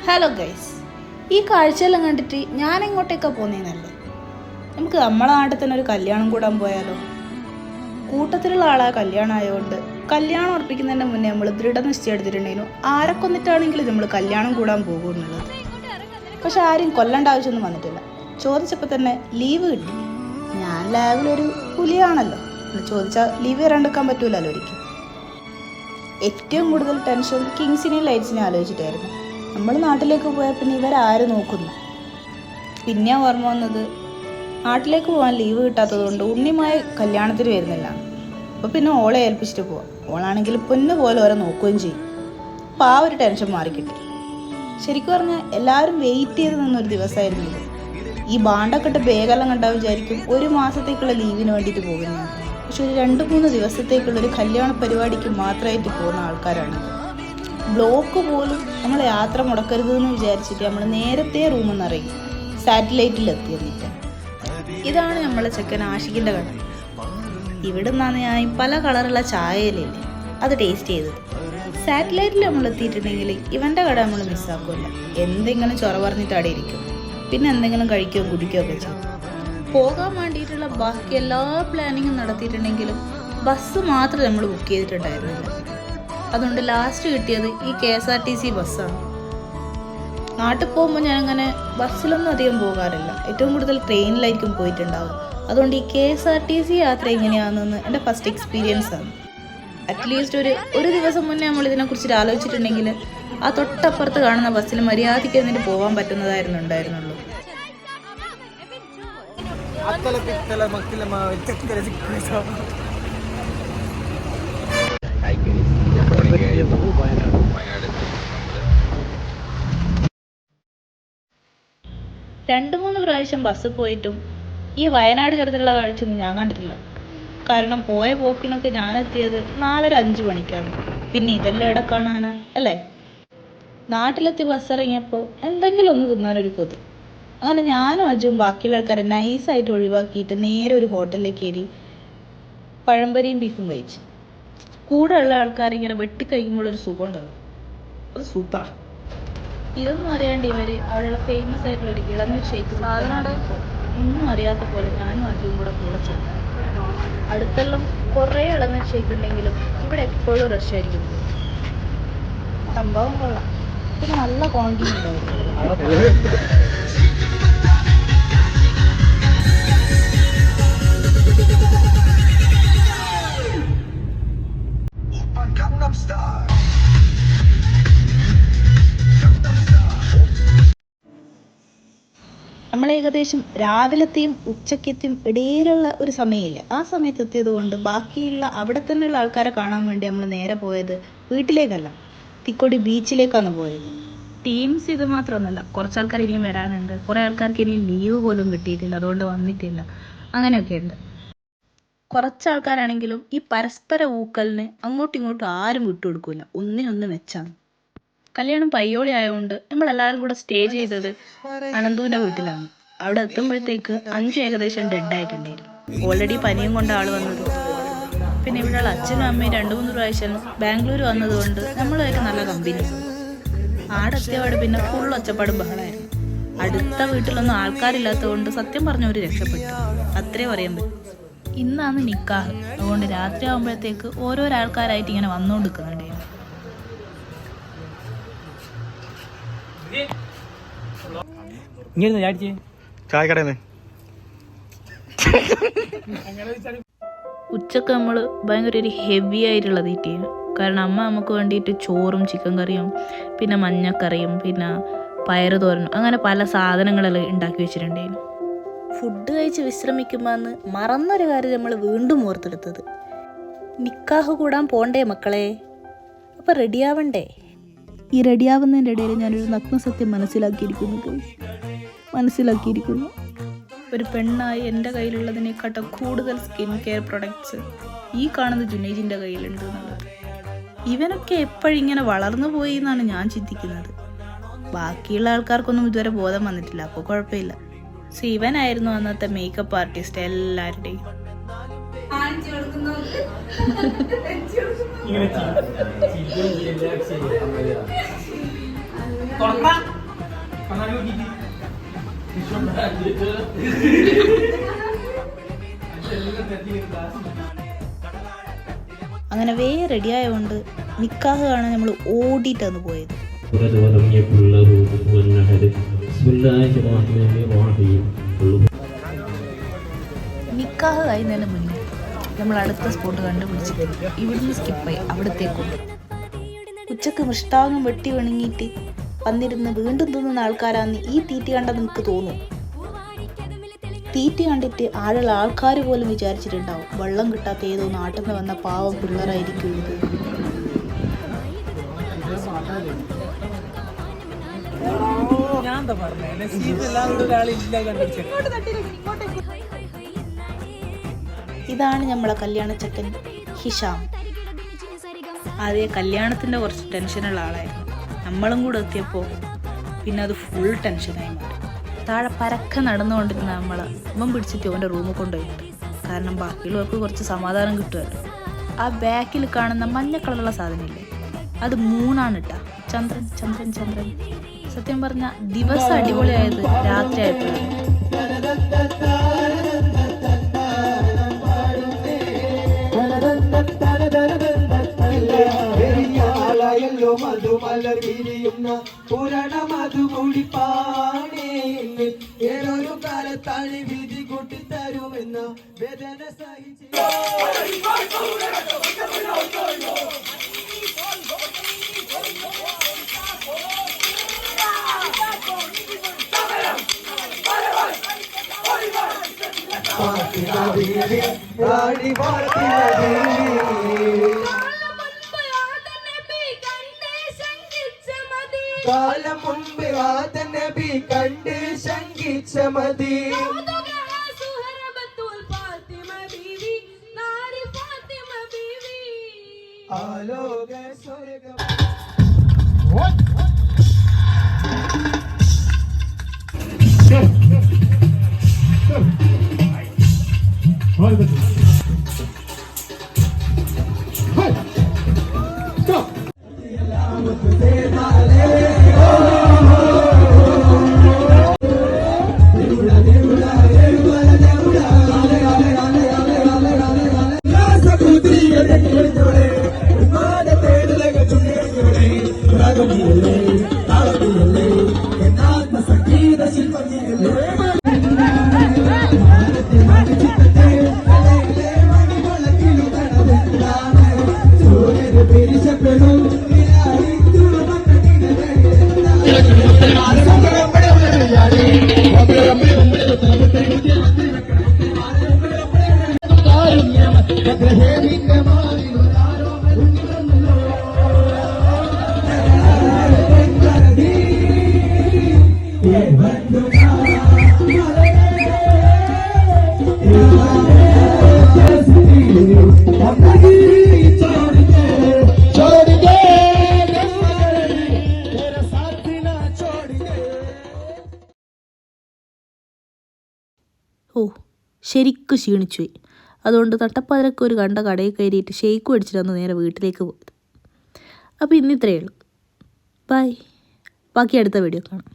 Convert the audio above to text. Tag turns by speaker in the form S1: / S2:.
S1: Hello guys, ഈ കാഴ്ചയെല്ലാം കണ്ടിട്ട് ഞാൻ എങ്ങോട്ടേക്കാണ് പോകുന്നതെന്നല്ലേ. നമുക്ക് നമ്മളെ നാട്ടിൽ തന്നെ ഒരു കല്യാണം കൂടാൻ പോയാലോ? കൂട്ടത്തിലുള്ള ആളാ കല്യാണം ആയതുകൊണ്ട് കല്യാണം ഉറപ്പിക്കുന്നതിൻ്റെ മുന്നേ നമ്മൾ ദൃഢനിശ്ചയം എടുത്തിട്ടുണ്ടെങ്കിലും ആരെ കൊന്നിട്ടാണെങ്കിലും നമ്മൾ കല്യാണം കൂടാൻ പോകും എന്നുള്ളത്. പക്ഷെ ആരും കൊല്ലേണ്ട ആവശ്യമൊന്നും വന്നിട്ടില്ല. ചോദിച്ചപ്പോൾ തന്നെ ലീവ് കിട്ടി. ഞാൻ ലാബിലൊരു പുലിയാണല്ലോ, ചോദിച്ചാൽ ലീവ് തരാണ്ടിരിക്കാൻ പറ്റൂലല്ലോ ഒരിക്കലും. ഏറ്റവും കൂടുതൽ ടെൻഷൻ കിങ്സിനെയും ലൈറ്റ്സിനെയും ആലോചിച്ചിട്ടായിരുന്നു. നമ്മൾ നാട്ടിലേക്ക് പോയാൽ പിന്നെ ഇവരാര് നോക്കുന്നു? പിന്നെ ഓർമ്മ വന്നത് നാട്ടിലേക്ക് പോകാൻ ലീവ് കിട്ടാത്തത് കൊണ്ട് ഉണ്ണിമായ കല്യാണത്തിന് വരുന്നില്ല. അപ്പോൾ പിന്നെ ഓളെ ഏൽപ്പിച്ചിട്ട് പോവാം. ഓളാണെങ്കിൽ പൊന്നു പോലെ ഓരെ നോക്കുകയും ചെയ്യും. അപ്പോൾ ആ ഒരു ടെൻഷൻ മാറിക്കിട്ടി. ശരിക്കും പറഞ്ഞാൽ എല്ലാവരും വെയിറ്റ് ചെയ്ത് നിന്നൊരു ദിവസമായിരുന്നു ഇത്. ഈ ബാണ്ടൊക്കെ ബേഗെല്ലാം കണ്ടാൽ വിചാരിക്കും ഒരു മാസത്തേക്കുള്ള ലീവിന് വേണ്ടിയിട്ട് പോകുന്നതാണ്. പക്ഷെ ഒരു 2-3 ദിവസത്തേക്കുള്ളൊരു കല്യാണ പരിപാടിക്ക് മാത്രമായിട്ട് പോകുന്ന ആൾക്കാരാണിത്. ബ്ലോക്ക് പോലും നമ്മൾ യാത്ര മുടക്കരുതെന്ന് വിചാരിച്ചിട്ട് നമ്മൾ നേരത്തെ റൂമിൽ നിന്ന് ഇറങ്ങി സാറ്റലൈറ്റിൽ എത്തി. എന്നിട്ട് ഇതാണ് നമ്മളെ ചെക്കൻ ആഷിക്കിൻ്റെ കട. ഇവിടെ നിന്നാണ് ഞാൻ പല കളറുള്ള ചായയിലില്ലേ അത് ടേസ്റ്റ് ചെയ്തത്. സാറ്റലൈറ്റിൽ നമ്മൾ എത്തിയിട്ടുണ്ടെങ്കിൽ ഇവൻ്റെ കട നമ്മൾ മിസ്സാക്കില്ല. എന്തെങ്കിലും ചൊറ പറഞ്ഞിട്ട് അവിടെ ഇരിക്കും, പിന്നെ എന്തെങ്കിലും കഴിക്കുകയോ കുടിക്കുകയോ ഒക്കെ ചെയ്യും. പോകാൻ വേണ്ടിയിട്ടുള്ള ബാക്കി എല്ലാ പ്ലാനിങ്ങും നടത്തിയിട്ടുണ്ടെങ്കിലും ബസ് മാത്രം നമ്മൾ ബുക്ക് ചെയ്തിട്ടുണ്ടായിരുന്നില്ല. അതുകൊണ്ട് ലാസ്റ്റ് കിട്ടിയത് ഈ KSRTC ബസ്സാണ്. നാട്ടിൽ പോകുമ്പോൾ ഞാൻ അങ്ങനെ ബസ്സിലൊന്നും അധികം പോകാറില്ല. ഏറ്റവും കൂടുതൽ ട്രെയിനിലായിരിക്കും പോയിട്ടുണ്ടാവും. അതുകൊണ്ട് ഈ KSRTC യാത്ര എങ്ങനെയാണെന്ന് എൻ്റെ ഫസ്റ്റ് എക്സ്പീരിയൻസ് ആണ്. അറ്റ്ലീസ്റ്റ് ഒരു ദിവസം മുന്നേ നമ്മൾ ഇതിനെക്കുറിച്ച് ആലോചിച്ചിട്ടുണ്ടെങ്കിൽ ആ തൊട്ടപ്പുറത്ത് കാണുന്ന ബസ്സിൽ മര്യാദയ്ക്ക് എന്നിട്ട് പോകാൻ ഉണ്ടായിരുന്നുള്ളൂ. രണ്ട് മൂന്ന് പ്രാവശ്യം ബസ് പോയിട്ടും ഈ വയനാട് ചുരത്തിലുള്ള കാഴ്ചയൊന്നും ഞാൻ കണ്ടിട്ടില്ല. കാരണം പോയ പോക്കിനൊക്കെ ഞാനെത്തിയത് 4:30-5 മണിക്കാണ്. പിന്നെ ഇതെല്ലാം എവിടെ കാണാനാ അല്ലേ? നാട്ടിലെത്തി ബസ് ഇറങ്ങിയപ്പോൾ എന്തെങ്കിലും ഒന്ന് തിന്നാനൊരു കൊതി. അങ്ങനെ ഞാനും അജും ബാക്കിയുള്ള ആൾക്കാരെ നൈസായിട്ട് ഒഴിവാക്കിയിട്ട് നേരെ ഒരു ഹോട്ടലിലേക്ക് കയറി പഴംപൊരിയും ബീഫും കഴിച്ചു. കൂടെ ഉള്ള ആൾക്കാർ ഇങ്ങനെ വെട്ടിക്കഴിക്കുമ്പോൾ ഒരു സുഖം ഉണ്ടാവും. അത് സൂപ്പറാണ്. ഇതൊന്നും അറിയാണ്ട് ഇവര് അവിടെയുള്ള ഫേമസ് ആയിട്ടുള്ള ഒരു ഇളനീർ ഷേക്ക് ഒന്നും അറിയാത്ത പോലെ ഞാനും അജും കൂടെ ചേർന്നു. അടുത്തെല്ലാം കുറേ ഇളനീർ ഷേക്ക് ഉണ്ടെങ്കിലും ഇവിടെ എപ്പോഴും റഷ് ആയിരിക്കും. സംഭവം കൊള്ളാം, പിന്നെ നല്ല ക്വാണ്ടിറ്റി ഉണ്ടാവും. നമ്മൾ ഏകദേശം രാവിലത്തെയും ഉച്ചക്കത്തെയും ഇടയിലുള്ള ഒരു സമയമില്ല, ആ സമയത്ത് എത്തിയത് കൊണ്ട് ബാക്കിയുള്ള അവിടെ തന്നെയുള്ള ആൾക്കാരെ കാണാൻ വേണ്ടി നമ്മൾ നേരെ പോയത് വീട്ടിലേക്കല്ല, തിക്കോടി ബീച്ചിലേക്കാണ് പോയത്. ടീംസ് ഇത് മാത്രമൊന്നുമല്ല, കുറച്ച് ആൾക്കാർ ഇനിയും വരാനുണ്ട്. കുറേ ആൾക്കാർക്ക് ഇനിയും ലീവ് പോലും കിട്ടിയിട്ടില്ല, അതുകൊണ്ട് വന്നിട്ടില്ല. അങ്ങനെയൊക്കെ ഉണ്ട്. കുറച്ച് ആൾക്കാരാണെങ്കിലും ഈ പരസ്പര ഊക്കലിന് അങ്ങോട്ടും ഇങ്ങോട്ടും ആരും വിട്ടുകൊടുക്കില്ല, ഒന്നിനൊന്ന് വെച്ചാണ്. കല്യാണം പയ്യോളി ആയതുകൊണ്ട് നമ്മളെല്ലാവരും കൂടെ സ്റ്റേ ചെയ്തത് അനന്തുവിൻ്റെ വീട്ടിലാണ്. അവിടെ എത്തുമ്പോഴത്തേക്ക് 5 ഏകദേശം ഡെഡായിട്ടുണ്ടായിരുന്നു. ഓൾറെഡി പനിയും കൊണ്ട് ആൾ വന്നത്. പിന്നെ ഇവിടെയുള്ള അച്ഛനും അമ്മയും 2-3 പ്രാവശ്യം ബാംഗ്ലൂർ വന്നതുകൊണ്ട് നമ്മളുമായിട്ട് നല്ല കമ്പനി. ആടെത്തിയപാട് പിന്നെ ഫുൾ ഒച്ചപ്പാടും ബഹളമായിരുന്നു. അടുത്ത വീട്ടിലൊന്നും ആൾക്കാരില്ലാത്തത് കൊണ്ട് സത്യം പറഞ്ഞ ഒരു രക്ഷപ്പെട്ടു, അത്രേ പറയാൻ പറ്റും. ഇന്നാണ് നിക്കാഹ്, അതുകൊണ്ട് രാത്രി ആകുമ്പോഴത്തേക്ക് ഓരോരോ ആൾക്കാരായിട്ട് ഇങ്ങനെ വന്നുകൊണ്ടിരിക്കുന്നുണ്ടായിരുന്നു. ഉച്ചക്ക് നമ്മൾ ഭയങ്കര ഒരു ഹെവി ആയിട്ടുള്ള തീറ്റയാണ്. കാരണം അമ്മ നമുക്ക് വേണ്ടിയിട്ട് ചോറും ചിക്കൻ കറിയും പിന്നെ മഞ്ഞക്കറിയും പിന്നെ പയറ് തോരനും അങ്ങനെ പല സാധനങ്ങളെല്ലാം ഉണ്ടാക്കി വെച്ചിട്ടുണ്ടായിരുന്നു. ഫുഡ് കഴിച്ച് വിശ്രമിക്കുമ്പോൾ അന്ന് മറന്നൊരു കാര്യം നമ്മൾ വീണ്ടും ഓർത്തെടുത്തത്, നിക്കാഹ് കൂടാൻ പോണ്ടേ മക്കളെ, അപ്പം റെഡിയാവണ്ടേ. ഈ റെഡിയാവുന്നതിൻ്റെ ഇടയിൽ ഞാനൊരു നഗ്നസത്യം മനസ്സിലാക്കിയിരിക്കുന്നു. ഒരു പെണ്ണായി എൻ്റെ കയ്യിലുള്ളതിനേക്കാട്ടും കൂടുതൽ സ്കിൻ കെയർ പ്രൊഡക്ട്സ് ഈ കാണുന്ന ജുനൈജിൻ്റെ കയ്യിലുണ്ട് എന്നുള്ളത്. ഇവനൊക്കെ എപ്പോഴിങ്ങനെ വളർന്നു പോയി എന്നാണ് ഞാൻ ചിന്തിക്കുന്നത്. ബാക്കിയുള്ള ആൾക്കാർക്കൊന്നും ഇതുവരെ ബോധം വന്നിട്ടില്ല, അപ്പോൾ കുഴപ്പമില്ല. സോ ഇവനായിരുന്നു അന്നത്തെ മേക്കപ്പ് ആർട്ടിസ്റ്റ് എല്ലാവരുടെയും. അങ്ങനെ റെഡിയായതുകൊണ്ട് നിക്കാഹ് കാണാൻ നമ്മൾ ഓടിയിട്ടാണ് പോയത്. നിക്കാഹ് കഴിയുന്നതിന് മുന്നേ നമ്മൾ അടുത്ത സ്പോട്ട് കണ്ടുപിടിച്ചിട്ട് ഇവിടുന്ന് സ്കിപ്പായി അവിടത്തേക്കും. ഉച്ചക്ക് മൃഷ്ടാംഗം വെട്ടി വണങ്ങിയിട്ട് വന്നിരുന്ന് വീണ്ടും തിന്നുന്ന ആൾക്കാരാന്ന് ഈ തീറ്റി കണ്ടാൽ നിങ്ങൾക്ക് തോന്നും. തീറ്റി കണ്ടിട്ട് ആൾക്കാർ പോലും വിചാരിച്ചിട്ടുണ്ടാവും വെള്ളം കിട്ടാത്ത ഏതോ നാട്ടിൽ നിന്ന് വന്ന പാവം പിള്ളേരായിരിക്കും ഇത്. ഇതാണ് നമ്മളെ കല്യാണച്ചക്കൻ ഹിഷാം. അതേ കല്യാണത്തിൻ്റെ കുറച്ച് ടെൻഷനുള്ള ആളായിരുന്നു. നമ്മളും കൂടെ എത്തിയപ്പോൾ പിന്നെ അത് ഫുൾ ടെൻഷനായി മാറി. താഴെ പരക്കെ നടന്നുകൊണ്ടിരുന്ന അവൻ പിടിച്ചിട്ട് അവൻ്റെ റൂമിൽ കൊണ്ടുപോയിട്ട്, കാരണം ബാക്കിയുള്ളവർക്ക് കുറച്ച് സമാധാനം കിട്ടുമല്ലോ. ആ ബാക്കിൽ കാണുന്ന മഞ്ഞ കളറുള്ള സാധനമില്ലേ, അത് മൂന്നാണ് ഇട്ടാ. ചന്ദ്രൻ ചന്ദ്രൻ ചന്ദ്രൻ. സത്യം പറഞ്ഞ ദിവസം അടിപൊളിയായത് രാത്രി ആയപ്പോഴാണ്.
S2: മധുമലർ വിരിയുന്ന പുരണ മധുകൂടി പാടേന്ന് ഏതൊരു കാലത്താണ് വിധി കൂട്ടിത്തരുമെന്ന വേദന സഹിച്ച് റാണി കാലം മുൻപ് ആദനബി കണ്ട് ശങ്കിച്ച മതി. ആലോക സ്വർഗം
S1: ഓ ശരിക്കും ക്ഷീണിച്ചുപോയി. അതുകൊണ്ട് തട്ടപ്പാതിരക്ക് ഒരു കടയിൽ കയറിയിട്ട് ഷെയ്ക്ക് അടിച്ചിട്ടാണ് നേരെ വീട്ടിലേക്ക് പോയത്. അപ്പോൾ ഇന്നിത്രയേ ഉള്ളൂ. ബൈ. ബാക്കി അടുത്ത വീഡിയോ കാണാം.